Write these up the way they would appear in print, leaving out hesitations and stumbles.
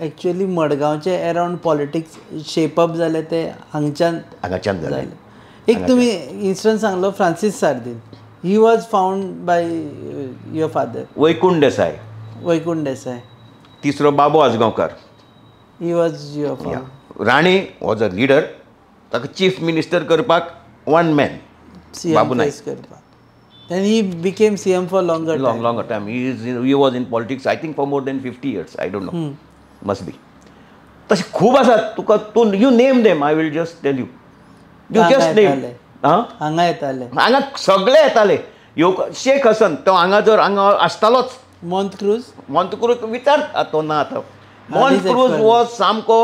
Actually मडगांवचे around politics shape up जाले ते हांगच्यान जाले. एक तुम्ही इन्सिडंट सांगलो Francis Sardinha. He was found by your father. Vaikunth Desai. Vaikunth Desai. तिसरो Babu Ajgaonkar. He was your father. Rane was a leader. ताका चीफ मिनिस्टर करपाक वन मॅन बाबू नायक करपाक. And he became CM for longer time. He was in politics, I think, for more than 50 years. I don't know. Must be. तसे खूप आसात. तुका you name them. I will just tell you. You just name. हांगा येताले. हांगा सगळे येताले. शेख हसन तो हांगा आसतालोच. मॉन्टक्रूज विचार तो ना आतां. मॉन्टक्रूज वॉज सामको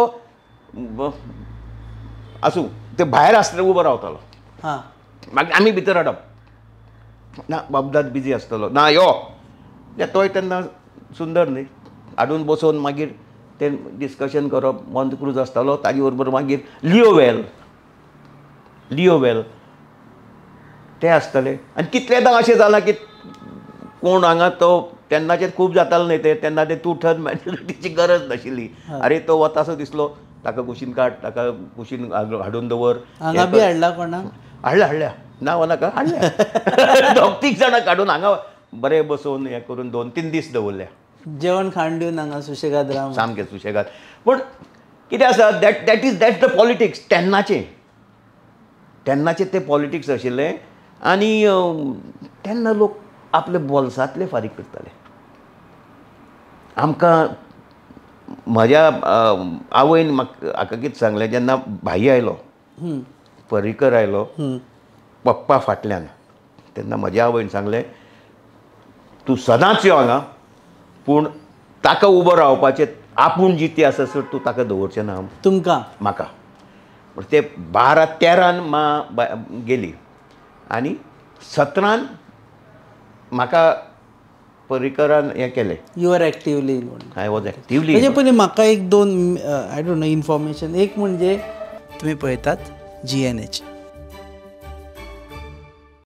आसूं ते भायर आसतना उबो रावतालो. मागीर आमी भितर हाडप. ना बाबदाद बिजी आसतलो ना यो तोय तेन्ना सुंदर न्ही हाडून बसोवन मागीर ते डिस्कशन करप. मॉन्टक्रूज आसतालो ताजे बरोबर मागीर लिओवेल ते आसताले. आनी कितलेदां अशें जालां की कोण हांगा तो तेन्नाचेर खूब जातालो न्ही तेन्ना ते टू थर्ड मॅजॉरिटीची गरज नाशिल्ली. अरे तो वतासो दिसलो ताका कुशीन काड ताका कुशीन हाडून दवर. हांगा बी हाडला कोणाक हाडल्या ना नाका हाडल्या. दोग तीग जाणां काडून हांगा बरें बसोवन हें करून 2-3 दीस दवरल्या. जेवण खाण दिवन हांगा सुशेगाद राव. सामकें सुशेगाद. पूण कितें आसा दॅट्स द पॉलिटिक्स. तेन्नाचें तें पॉलिटिक्स आशिल्लें. आनी तेन्ना लोक आपले बोल्सांतले फारीक करताले. आमकां म्हज्या आवयन म्हाका कितें सांगलें जेन्ना भाई आयलो पर्रीकर आयलो पप्पा फाटल्यान तेन्ना म्हज्या आवयन सांगलें तूं सदांच यो हांगा पूण ताका उबो रावपाचें आपूण जिती आसा सर तूं ताका दवरचें ना तुमकां म्हाका. ते 12-13 गेली आनी 17 म्हाका पर्रीकरान हें केलें. You are actively. I was actively. म्हणजे पयलीं म्हाका एक दोन आय डोंट नो इन्फॉर्मेशन. एक म्हणजे तुमी पळयतात GNH